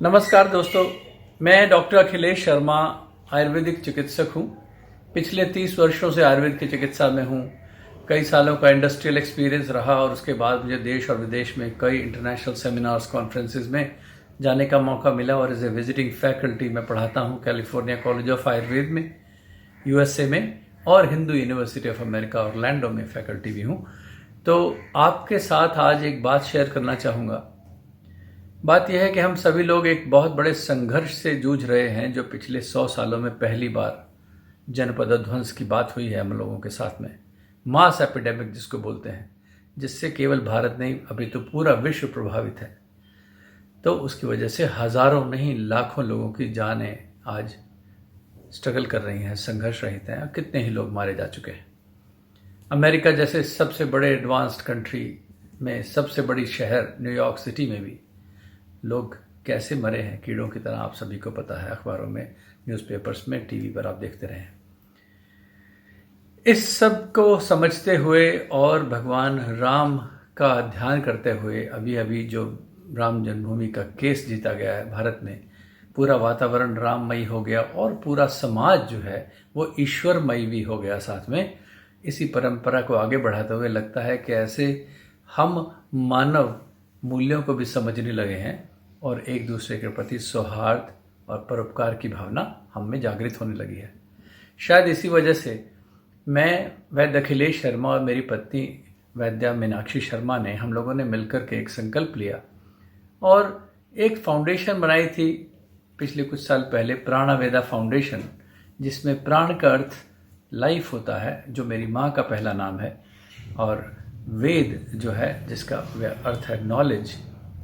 नमस्कार दोस्तों, मैं डॉक्टर अखिलेश शर्मा आयुर्वेदिक चिकित्सक हूँ। पिछले 30 वर्षों से आयुर्वेद की चिकित्सा में हूँ। कई सालों का इंडस्ट्रियल एक्सपीरियंस रहा और उसके बाद मुझे देश और विदेश में कई इंटरनेशनल सेमिनार्स कॉन्फ्रेंसेज में जाने का मौका मिला और एज ए विजिटिंग फैकल्टी मैं पढ़ाता हूँ कैलिफोर्निया कॉलेज ऑफ आयुर्वेद में, यूएसए में, और Hindu university of America Orlando में फैकल्टी भी हूँ। तो आपके साथ आज एक बात शेयर करना चाहूँगा। बात यह है कि हम सभी लोग एक बहुत बड़े संघर्ष से जूझ रहे हैं जो पिछले 100 सालों में पहली बार जनपद ध्वंस की बात हुई है हम लोगों के साथ में। मास एपिडेमिक जिसको बोलते हैं, जिससे केवल भारत नहीं अभी तो पूरा विश्व प्रभावित है। तो उसकी वजह से हजारों नहीं लाखों लोगों की जानें आज स्ट्रगल कर रही हैं, संघर्ष रहित हैं। कितने ही लोग मारे जा चुके हैं। अमेरिका जैसे सबसे बड़े एडवांस्ड कंट्री में सबसे बड़ी शहर न्यूयॉर्क सिटी में भी लोग कैसे मरे हैं कीड़ों की तरह, आप सभी को पता है। अखबारों में, न्यूज़पेपर्स में, टीवी पर आप देखते रहे हैं। इस सब को समझते हुए और भगवान राम का ध्यान करते हुए अभी अभी जो राम जन्मभूमि का केस जीता गया है भारत में, पूरा वातावरण राममयी हो गया और पूरा समाज जो है वो ईश्वरमयी भी हो गया साथ में। इसी परंपरा को आगे बढ़ाते हुए लगता है कि ऐसे हम मानव मूल्यों को भी समझने लगे हैं और एक दूसरे के प्रति सौहार्द और परोपकार की भावना हम में जागृत होने लगी है। शायद इसी वजह से मैं वैद्य अखिलेश शर्मा और मेरी पत्नी वैद्या मीनाक्षी शर्मा ने, हम लोगों ने मिलकर के एक संकल्प लिया और एक फाउंडेशन बनाई थी पिछले कुछ साल पहले, प्राणवेदा फाउंडेशन, जिसमें प्राण का अर्थ लाइफ होता है, जो मेरी माँ का पहला नाम है, और वेद जो है जिसका अर्थ है नॉलेज,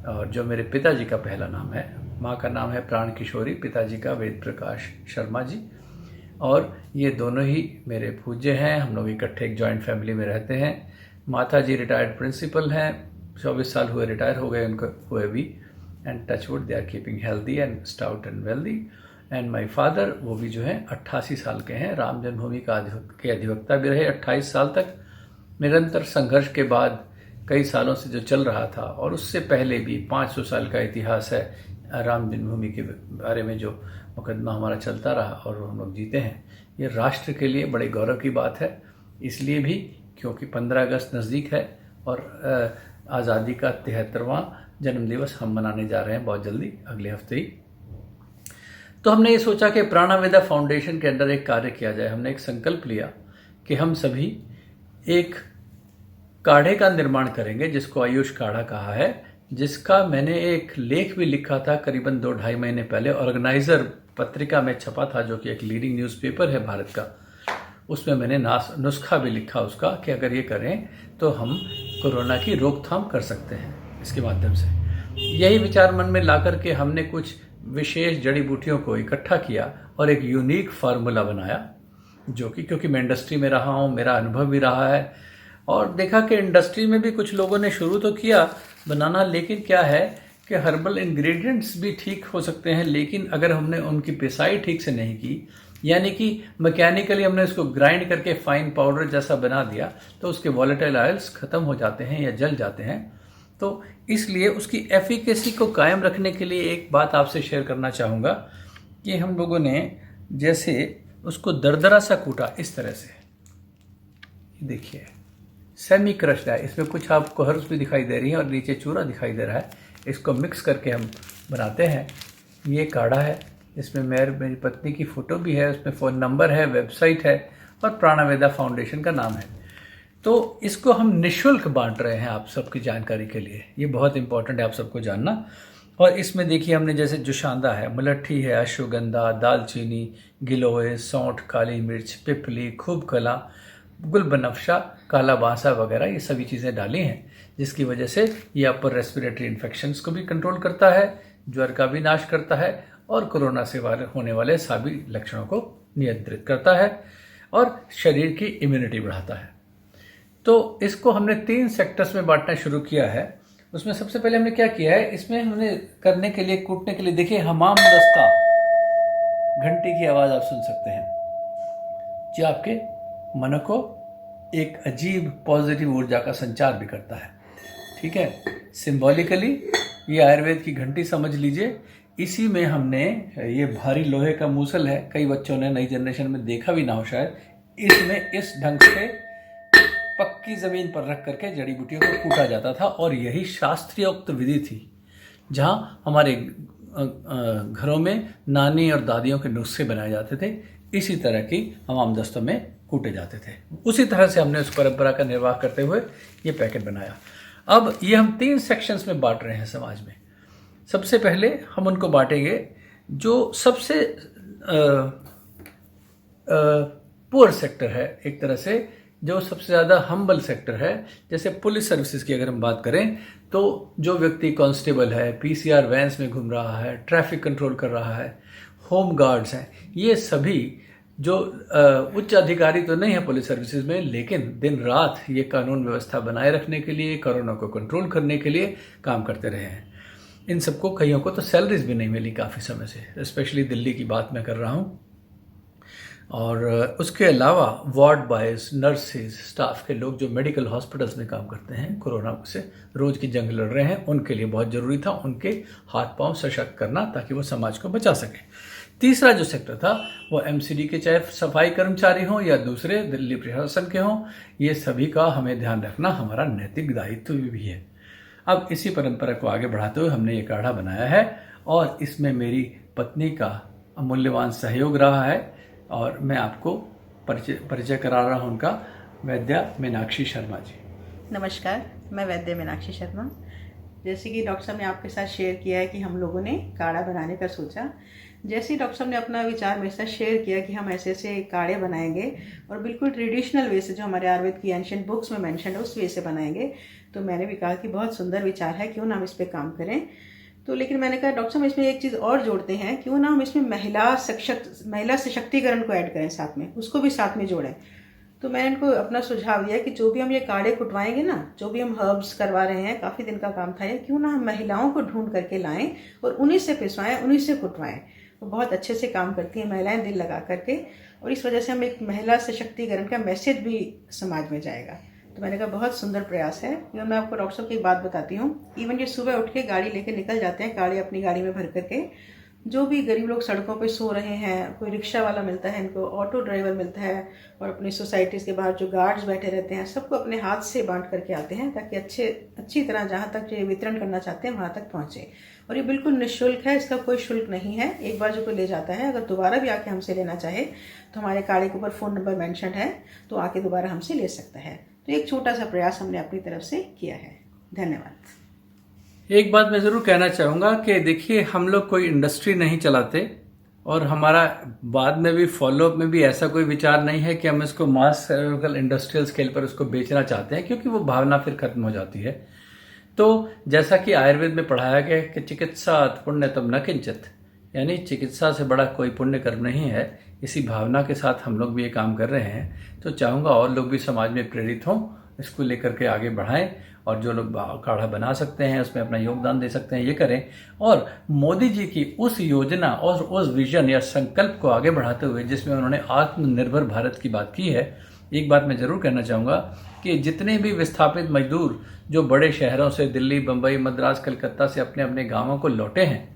और जो मेरे पिताजी का पहला नाम है। माँ का नाम है प्राण किशोरी, पिताजी का वेद प्रकाश शर्मा जी, और ये दोनों ही मेरे पूज्य हैं। हम लोग इकट्ठे एक जॉइंट फैमिली में रहते हैं। माता जी रिटायर्ड प्रिंसिपल हैं, 24 साल हुए रिटायर हो गए उनको हुए भी, and touchwood they are keeping healthy and stout and wealthy. And my father, वो भी जो है 88 साल के हैं, राम जन्मभूमि के अधिवक्ता भी रहे 28 साल तक। निरंतर संघर्ष के बाद कई सालों से जो चल रहा था, और उससे पहले भी 500 साल का इतिहास है राम जन्मभूमि के बारे में, जो मुकदमा हमारा चलता रहा और हम लोग जीते हैं। ये राष्ट्र के लिए बड़े गौरव की बात है, इसलिए भी क्योंकि 15 अगस्त नज़दीक है और आज़ादी का 73वां जन्मदिवस हम मनाने जा रहे हैं बहुत जल्दी, अगले हफ्ते ही। तो हमने ये सोचा कि प्राणवेदा फाउंडेशन के अंदर एक कार्य किया जाए। हमने एक संकल्प लिया कि हम सभी एक काढ़े का निर्माण करेंगे, जिसको आयुष काढ़ा कहा है, जिसका मैंने एक लेख भी लिखा था करीबन 2-2.5 महीने पहले, ऑर्गेनाइजर पत्रिका में छपा था, जो कि एक लीडिंग न्यूज़पेपर है भारत का। उसमें मैंने नुस्खा भी लिखा उसका कि अगर ये करें तो हम कोरोना की रोकथाम कर सकते हैं इसके माध्यम से। यही विचार मन में ला करके हमने कुछ विशेष जड़ी बूटियों को इकट्ठा किया और एक यूनिक फार्मूला बनाया, जो कि क्योंकि मैं इंडस्ट्री में रहा हूँ, मेरा अनुभव भी रहा है, और देखा कि इंडस्ट्री में भी कुछ लोगों ने शुरू तो किया बनाना, लेकिन क्या है कि हर्बल इंग्रेडिएंट्स भी ठीक हो सकते हैं, लेकिन अगर हमने उनकी पिसाई ठीक से नहीं की, यानी कि मैकेनिकली हमने इसको ग्राइंड करके फाइन पाउडर जैसा बना दिया, तो उसके वॉलेटाइल ऑयल्स खत्म हो जाते हैं या जल जाते हैं। तो इसलिए उसकी एफिकेसी को कायम रखने के लिए एक बात आपसे शेयर करना चाहूँगा कि हम लोगों ने जैसे उसको दरदरा सा कूटा इस तरह से, देखिए सेमी क्रश्ड है, इसमें कुछ आपको हर्ब्स भी दिखाई दे रही हैं और नीचे चूरा दिखाई दे रहा है। इसको मिक्स करके हम बनाते हैं। ये काढ़ा है, इसमें मेरी पत्नी की फ़ोटो भी है, उसमें फ़ोन नंबर है, वेबसाइट है और प्राणवेदा फाउंडेशन का नाम है। तो इसको हम निःशुल्क बांट रहे हैं आप सबकी जानकारी के लिए। ये बहुत इंपॉर्टेंट है आप सबको जानना। और इसमें देखिए हमने जैसे जुशांदा है, मुलट्ठी है, अश्वगंधा, दालचीनी, गिलोय, सौंठ, काली मिर्च, पिपली, खूब कला, गुलबनफ्शा, काला बांसा वगैरह, ये सभी चीज़ें डाली हैं, जिसकी वजह से ये अपर रेस्पिरेटरी इन्फेक्शंस को भी कंट्रोल करता है, ज्वर का भी नाश करता है और कोरोना से होने वाले सभी लक्षणों को नियंत्रित करता है और शरीर की इम्यूनिटी बढ़ाता है। तो इसको हमने 3 सेक्टर्स में बांटना शुरू किया है। उसमें सबसे पहले हमने क्या किया है, इसमें हमने करने के लिए, कूटने के लिए, देखिए हमाम दस्ता घंटी की आवाज़ आप सुन सकते हैं, जो आपके मन को एक अजीब पॉजिटिव ऊर्जा का संचार भी करता है। ठीक है, सिंबॉलिकली ये आयुर्वेद की घंटी समझ लीजिए। इसी में हमने, ये भारी लोहे का मूसल है, कई बच्चों ने नई जनरेशन में देखा भी ना हो शायद, इसमें इस ढंग से पक्की जमीन पर रख करके जड़ी बूटियों को कूटा जाता था और यही शास्त्रीयोक्त विधि थी। जहां हमारे घरों में नानी और दादियों के नुस्खे बनाए जाते थे, इसी तरह की हमाम दस्तों में कूटे जाते थे। उसी तरह से हमने उस परंपरा का निर्वाह करते हुए ये पैकेट बनाया। अब ये हम 3 सेक्शंस में बांट रहे हैं समाज में। सबसे पहले हम उनको बांटेंगे जो सबसे पुअर सेक्टर है, एक तरह से जो सबसे ज़्यादा हम्बल सेक्टर है। जैसे पुलिस सर्विसेज की अगर हम बात करें तो जो व्यक्ति कांस्टेबल है, पीसीआर वैन्स में घूम रहा है, ट्रैफिक कंट्रोल कर रहा है, होम गार्ड्स हैं, ये सभी जो उच्च अधिकारी तो नहीं है पुलिस सर्विसेज में, लेकिन दिन रात ये कानून व्यवस्था बनाए रखने के लिए, कोरोना को कंट्रोल करने के लिए काम करते रहे हैं। इन सबको, कईयों को तो सैलरीज भी नहीं मिली काफ़ी समय से, स्पेशली दिल्ली की बात मैं कर रहा हूँ। और उसके अलावा वार्ड बॉयज, नर्सेज, स्टाफ के लोग जो मेडिकल हॉस्पिटल्स में काम करते हैं, कोरोना से रोज की जंग लड़ रहे हैं, उनके लिए बहुत ज़रूरी था उनके हाथ पांव सशक्त करना ताकि वो समाज को बचा सके। तीसरा जो सेक्टर था वो एमसीडी के, चाहे सफाई कर्मचारी हों या दूसरे दिल्ली प्रशासन के हों, ये सभी का हमें ध्यान रखना हमारा नैतिक दायित्व भी है। अब इसी परंपरा को आगे बढ़ाते हुए हमने ये काढ़ा बनाया है और इसमें मेरी पत्नी का अमूल्यवान सहयोग रहा है और मैं आपको परिचय करा रहा हूँ उनका, वैद्य मीनाक्षी शर्मा जी। नमस्कार, मैं वैद्य मीनाक्षी शर्मा। जैसे कि डॉक्टर साहब ने आपके साथ शेयर किया है कि हम लोगों ने काढ़ा बनाने का सोचा, जैसे ही डॉक्टर साहब ने अपना विचार मेरे साथ शेयर किया कि हम ऐसे ऐसे काढ़े बनाएंगे और बिल्कुल ट्रेडिशनल वे से, जो हमारे आयुर्वेद की एंशिएंट बुक्स में मेंशन है उस वे से बनाएंगे, तो मैंने भी कहा कि बहुत सुंदर विचार है, क्यों ना हम इस पर काम करें। तो लेकिन मैंने कहा डॉक्टर साहब इसमें एक चीज़ और जोड़ते हैं, क्यों ना हम इसमें महिला सशक्तिकरण को ऐड करें साथ में, उसको भी साथ में जोड़ें। तो मैंने इनको अपना सुझाव दिया कि जो भी हम ये काढ़े कुटवाएंगे ना, जो भी हम हर्ब्स करवा रहे हैं, काफ़ी दिन का काम था ये, क्यों ना हम महिलाओं को ढूंढ करके लाएं और उन्हीं से पिसवाएं, उन्हीं से कुटवाएं। वो बहुत अच्छे से काम करती हैं महिलाएं दिल लगा करके, और इस वजह से हम एक महिला सशक्तिकरण का मैसेज भी समाज में जाएगा। तो मैंने कहा बहुत सुंदर प्रयास है। इवन मैं आपको डॉक्टर साहब की एक बात बताती हूँ, इवन ये सुबह उठ के गाड़ी लेके निकल जाते हैं, काढ़े अपनी गाड़ी में भर करके। जो भी गरीब लोग सड़कों पे सो रहे हैं, कोई रिक्शा वाला मिलता है इनको, ऑटो ड्राइवर मिलता है, और अपनी सोसाइटीज़ के बाहर जो गार्ड्स बैठे रहते हैं, सबको अपने हाथ से बांट करके आते हैं ताकि अच्छी तरह जहाँ तक ये वितरण करना चाहते हैं वहाँ तक पहुँचे। और ये बिल्कुल निःशुल्क है, इसका कोई शुल्क नहीं है। एक बार जो कोई ले जाता है, अगर दोबारा भी आके हमसे लेना चाहे तो हमारे काढ़े के ऊपर फ़ोन नंबर मेंशन है, तो आके दोबारा हमसे ले सकता है। तो एक छोटा सा प्रयास हमने अपनी तरफ से किया है। धन्यवाद। एक बात मैं ज़रूर कहना चाहूँगा कि देखिए, हम लोग कोई इंडस्ट्री नहीं चलाते और हमारा बाद में भी फॉलोअप में भी ऐसा कोई विचार नहीं है कि हम इसको मास इंडस्ट्रियल स्केल पर उसको बेचना चाहते हैं, क्योंकि वो भावना फिर खत्म हो जाती है। तो जैसा कि आयुर्वेद में पढ़ाया गया कि चिकित्सा पुण्यतम न किंचित, यानी चिकित्सा से बड़ा कोई पुण्य कर्म नहीं है, इसी भावना के साथ हम लोग भी ये काम कर रहे हैं। तो चाहूँगा और लोग भी समाज में प्रेरित हों, इसको लेकर के आगे बढ़ाएं, और जो लोग काढ़ा बना सकते हैं उसमें अपना योगदान दे सकते हैं, ये करें। और मोदी जी की उस योजना और उस विजन या संकल्प को आगे बढ़ाते हुए, जिसमें उन्होंने आत्मनिर्भर भारत की बात की है, एक बात मैं ज़रूर कहना चाहूँगा कि जितने भी विस्थापित मजदूर जो बड़े शहरों से, दिल्ली, बम्बई, मद्रास, कलकत्ता से अपने अपने गाँवों को लौटे हैं,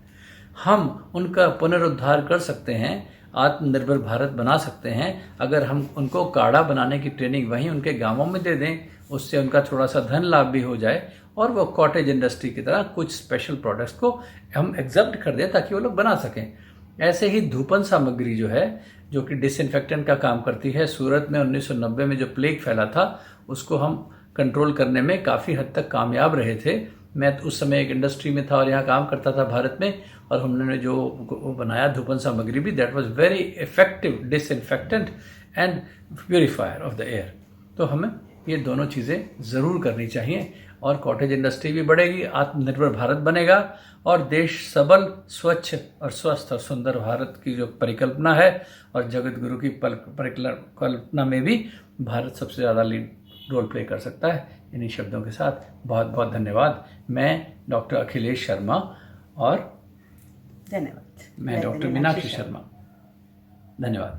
हम उनका पुनरुद्धार कर सकते हैं, आत्मनिर्भर भारत बना सकते हैं, अगर हम उनको काढ़ा बनाने की ट्रेनिंग वहीं उनके गांवों में दे दें। उससे उनका थोड़ा सा धन लाभ भी हो जाए और वो कॉटेज इंडस्ट्री की तरह कुछ स्पेशल प्रोडक्ट्स को हम एग्जम्प्ट कर दें ताकि वो लोग बना सकें। ऐसे ही धूपन सामग्री जो है, जो कि डिसइंफेक्टेंट का काम करती है, सूरत में 1990 में जो प्लेग फैला था उसको हम कंट्रोल करने में काफ़ी हद तक कामयाब रहे थे। मैं उस समय एक इंडस्ट्री में था और यहाँ काम करता था भारत में, और हमने जो बनाया धूपन सामग्री भी, that was very effective disinfectant and purifier of the air. तो हमें ये दोनों चीज़ें ज़रूर करनी चाहिए और कॉटेज इंडस्ट्री भी बढ़ेगी, आत्मनिर्भर भारत बनेगा और देश सबल, स्वच्छ और स्वस्थ और सुंदर भारत की जो परिकल्पना है, और जगत गुरु की परिकल्पना में भी भारत सबसे ज़्यादा लीड रोल प्ले कर सकता है। इन्हीं शब्दों के साथ बहुत बहुत धन्यवाद। मैं डॉक्टर अखिलेश शर्मा और धन्यवाद। मैं डॉक्टर मीनाक्षी शर्मा। धन्यवाद।